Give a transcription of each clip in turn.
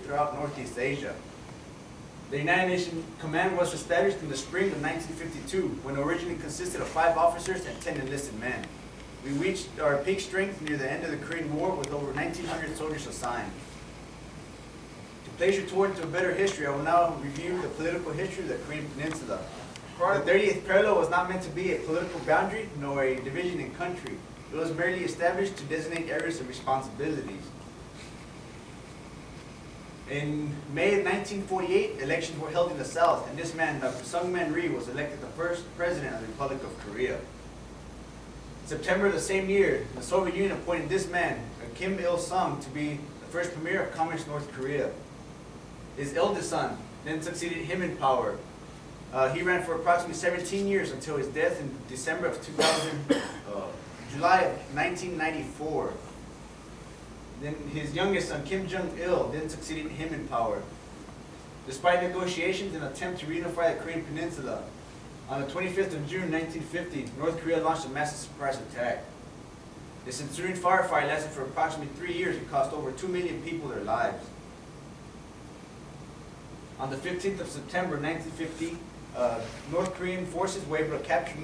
throughout Northeast Asia. The United Nations Command was established in the spring of 1952 when it originally consisted of 5 officers and 10 enlisted men. We reached our peak strength near the end of the Korean War with over 1,900 soldiers assigned. To place your tour into a better history, I will now review the political history of the Korean Peninsula. The 30th parallel was not meant to be a political boundary nor a division in country. It was merely established to designate areas of responsibilities. In May of 1948, elections were held in the South, and this man, Dr. Sung Man-rhee, was elected the first president of the Republic of Korea. In September of the same year, the Soviet Union appointed this man, Kim Il-sung, to be the first premier of Communist North Korea. His eldest son then succeeded him in power. He ran for approximately 17 years until his death in December of July of 1994. Then his youngest son, Kim Jong-il, then succeeded him in power. Despite negotiations and attempt to reunify the Korean Peninsula, on the 25th of June 1950, North Korea launched a massive surprise attack. This ensuing firefight lasted for approximately 3 years and cost over 2 million people their lives. On the 15th of September 1950, North Korean forces were able to capture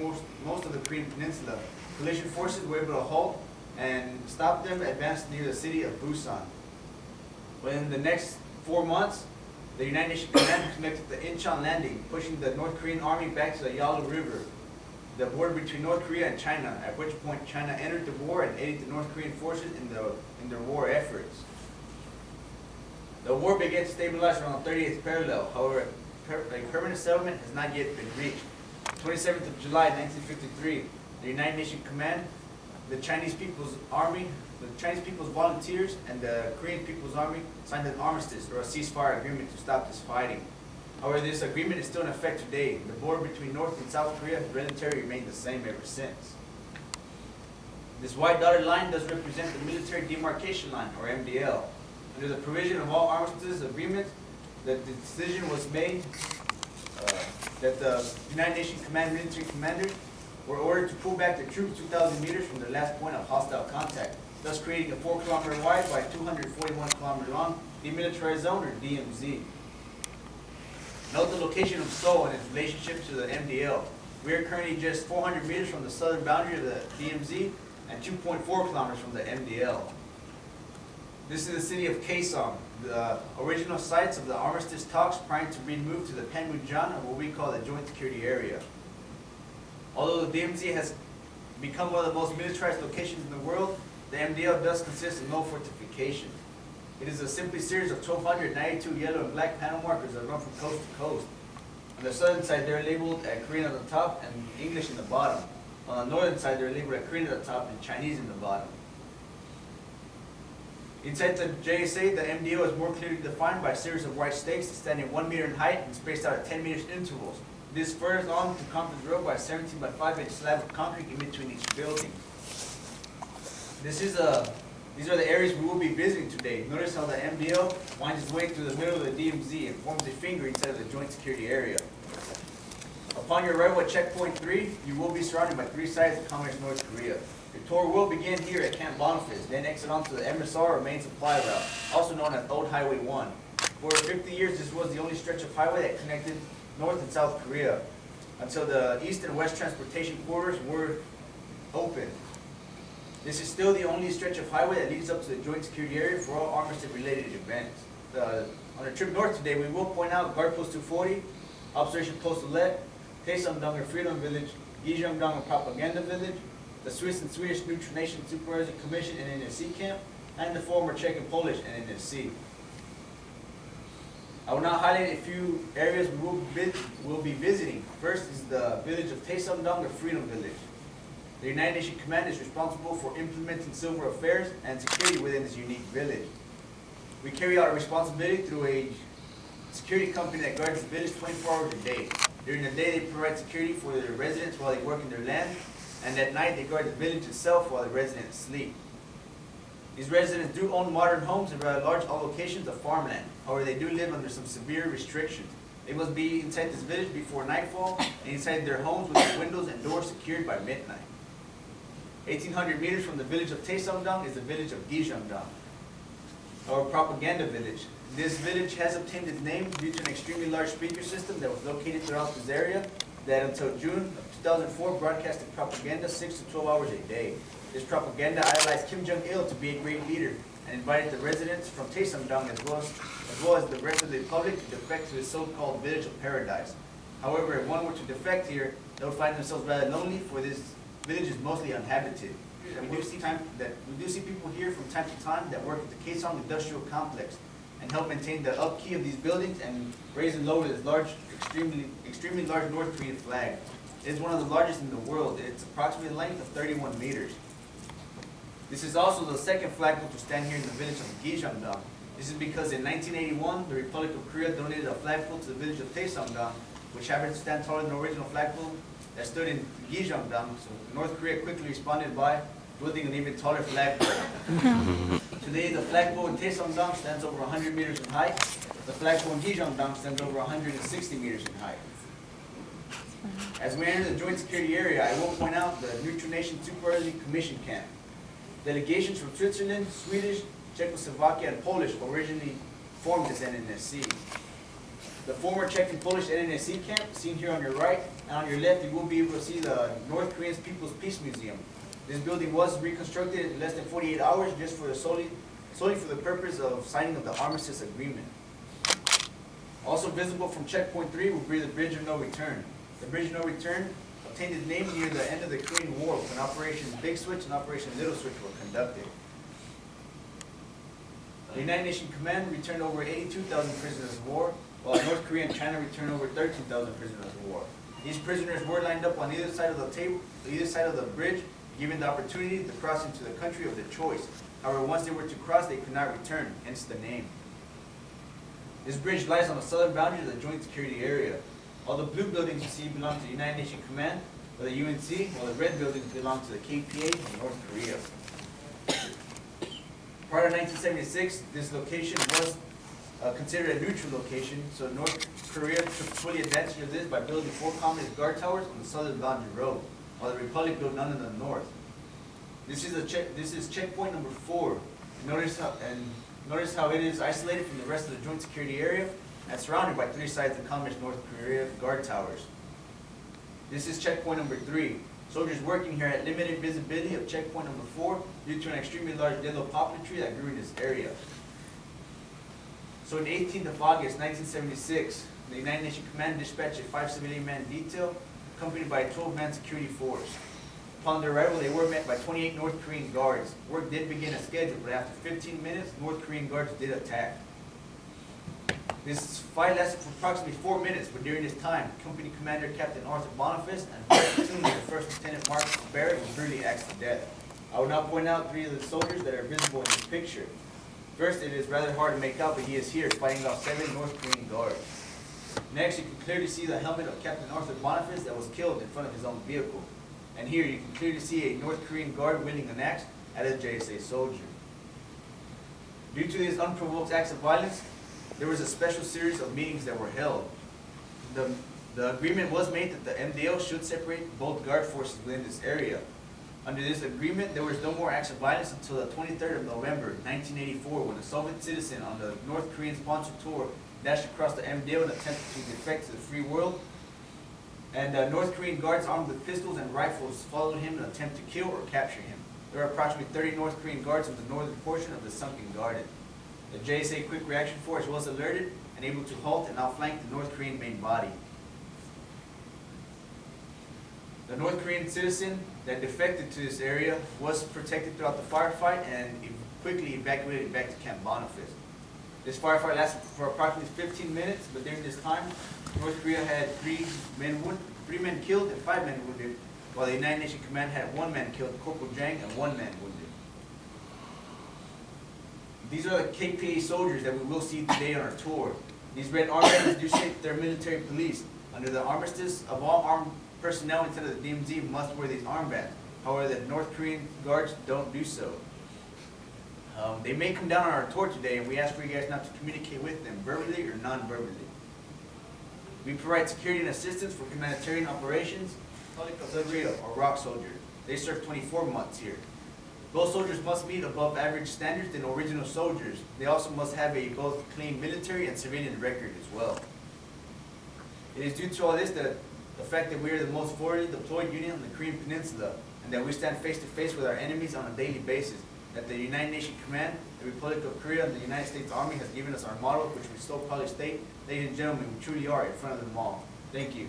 most of the Korean Peninsula. Coalition forces were able to halt and stop them advanced near the city of Busan. Within the next 4 months, the United Nations Command conducted the Incheon landing, pushing the North Korean army back to the Yalu River, the border between North Korea and China, at which point China entered the war and aided the North Korean forces in their war efforts. The war began to stabilize around the 30th parallel. However, a permanent settlement has not yet been reached. 27th of July 1953, the United Nations Command, the Chinese People's Army, the Chinese People's Volunteers, and the Korean People's Army signed an armistice, or a ceasefire agreement, to stop this fighting. However, this agreement is still in effect today. The border between North and South Korea has relatively remained the same ever since. This white dotted line does represent the military demarcation line, or MDL. Under the provision of all armistice agreements, the decision was made that the United Nations Command military commanders were ordered to pull back their troops 2,000 meters from their last point of hostile contact, thus creating a 4-kilometer wide by 241-kilometer long Demilitarized Zone, or DMZ. Note the location of Seoul and its relationship to the MDL. We are currently just 400 meters from the southern boundary of the DMZ and 2.4 kilometers from the MDL. This is the city of Taesong, the original sites of the Armistice talks prior to being moved to the Panmunjom, or what we call the Joint Security Area. Although the DMZ has become one of the most militarized locations in the world, the MDL does consist of no fortifications. It is a simply series of 1,292 yellow and black panel markers that run from coast to coast. On the southern side, they're labeled Korean at the top and English in the bottom. On the northern side, they're labeled Korean at the top and Chinese in the bottom. Inside the JSA, the MDO is more clearly defined by a series of white stakes standing 1 meter in height and spaced out at 10 meters intervals. This furthers on to Conference Road by a 17 by 5 inch slab of concrete in between each building. These are the areas we will be visiting today. Notice how the MDO winds its way through the middle of the DMZ and forms a finger inside of the Joint Security Area. Upon your arrival at Checkpoint 3, you will be surrounded by 3 sides of Communist North Korea. Your tour will begin here at Camp Boniface, then exit onto the MSR, or Main Supply Route, also known as Old Highway 1. For 50 years, this was the only stretch of highway that connected North and South Korea, until the East and West transportation corridors were opened. This is still the only stretch of highway that leads up to the Joint Security Area for all armistice-related events. On our trip north today, we will point out Guard Post 240, Observation Post Alette, taesong or Freedom Village, gijang or Propaganda Village, the Swiss and Swedish Neutral Nation Supervisory Commission and NSC camp, and the former Czech and Polish and NSC. I will now highlight a few areas we will be visiting. First is the village of taesong or Freedom Village. The United Nations Command is responsible for implementing civil affairs and security within this unique village. We carry out our responsibility through a security company that guards the village 24 hours a day. During the day, they provide security for their residents while they work in their land, and at night, they guard the village itself while the residents sleep. These residents do own modern homes and large allocations of farmland. However, they do live under some severe restrictions. They must be inside this village before nightfall and inside their homes with their windows and doors secured by midnight. 1,800 meters from the village of Taesong is the village of Gijang, or propaganda village. This village has obtained its name due to an extremely large speaker system that was located throughout this area that until June of 2004 broadcasted propaganda 6 to 12 hours a day. This propaganda idolized Kim Jong-il to be a great leader and invited the residents from Taesong as well as the rest of the public to defect to the so-called village of paradise. However, if one were to defect here, they would find themselves rather lonely, for this village is mostly uninhabited. We do see people here from time to time that work at the Taesong industrial complex and help maintain the upkeep of these buildings and raise and lower this large, extremely large North Korean flag. It is one of the largest in the world. It's approximately a length of 31 meters. This is also the second flagpole to stand here in the village of Gijang. This is because in 1981, the Republic of Korea donated a flagpole to the village of Taesong, which happened to stand taller than the original flagpole that stood in Gijang. So North Korea quickly responded by building an even taller flagpole. Today, the flagpole in Taesong stands over 100 meters in height. The flagpole in Gijang stands over 160 meters in height. As we enter the joint security area, I will point out the Neutral Nation Super Early Commission Camp. Delegations from Switzerland, Swedish, Czechoslovakia, and Polish originally formed this NNSC. The former Czech and Polish NNSC camp, seen here on your right, and on your left you will be able to see the North Korean People's Peace Museum. This building was reconstructed in less than 48 hours just for solely for the purpose of signing of the Armistice agreement. Also visible from checkpoint 3 will be the Bridge of No Return. The Bridge of No Return obtained its name near the end of the Korean War when Operation Big Switch and Operation Little Switch were conducted. The United Nations Command returned over 82,000 prisoners of war, while North Korea and China returned over 13,000 prisoners of war. These prisoners were lined up on either side of the table, either side of the bridge, given the opportunity to cross into the country of their choice. However, once they were to cross, they could not return, hence the name. This bridge lies on the southern boundary of the joint security area. All the blue buildings you see belong to the United Nations Command, or the UNC, while the red buildings belong to the KPA in North Korea. Prior to 1976, this location was considered a neutral location, so North Korea took fully advantage of this by building 4 communist guard towers on the southern boundary road, while the Republic built none in the north. This is checkpoint number 4. Notice how it is isolated from the rest of the joint security area and surrounded by 3 sides of communist North Korea guard towers. This is checkpoint number 3. Soldiers working here had limited visibility of checkpoint number 4 due to an extremely large yellow poplar tree that grew in this area. So on the 18th of August, 1976, the United Nations Command dispatched a 5 civilian-man detail accompanied by a 12-man security force. Upon their arrival, they were met by 28 North Korean guards. Work did begin as scheduled, but after 15 minutes, North Korean guards did attack. This fight lasted for approximately 4 minutes, but during this time, Company Commander Captain Arthur Boniface and Platoon Leader First Lieutenant Mark Barrett were brutally axed to death. I will now point out 3 of the soldiers that are visible in this picture. First, it is rather hard to make out, but he is here fighting off 7 North Korean guards. Next, you can clearly see the helmet of Captain Arthur Boniface that was killed in front of his own vehicle. And here, you can clearly see a North Korean guard wielding an axe at a JSA soldier. Due to these unprovoked acts of violence, there was a special series of meetings that were held. The agreement was made that the MDL should separate both guard forces within this area. Under this agreement, there was no more acts of violence until the 23rd of November, 1984, when a Soviet citizen on the North Korean sponsored tour dashed across the MDL and attempted to defect to the free world. And North Korean guards armed with pistols and rifles followed him in an attempt to kill or capture him. There were approximately 30 North Korean guards in the northern portion of the sunken garden. The JSA Quick Reaction Force was alerted and able to halt and outflank the North Korean main body. The North Korean citizen that defected to this area was protected throughout the firefight and quickly evacuated back to Camp Boniface. This firefight lasted for approximately 15 minutes, but during this time, North Korea had 3 men killed and 5 men wounded, while the United Nations Command had 1 man killed, Corporal Jang, and 1 man wounded. These are the KPA soldiers that we will see today on our tour. These red armbands do state they're military police. Under the Armistice, of all armed personnel inside of the DMZ must wear these armbands. However, the North Korean guards don't do so. They may come down on our tour today, and we ask for you guys not to communicate with them verbally or non-verbally. We provide security and assistance for humanitarian operations, public auxiliary, or rock soldiers. They served 24 months here. Both soldiers must meet above average standards than original soldiers. They also must have a both clean military and civilian record as well. It is due to all this that the fact that we are the most forwardly deployed unit on the Korean Peninsula and that we stand face to face with our enemies on a daily basis, that the United Nations Command, the Republic of Korea, and the United States Army has given us our motto, which we so proudly state, ladies and gentlemen, we truly are in front of them all. Thank you.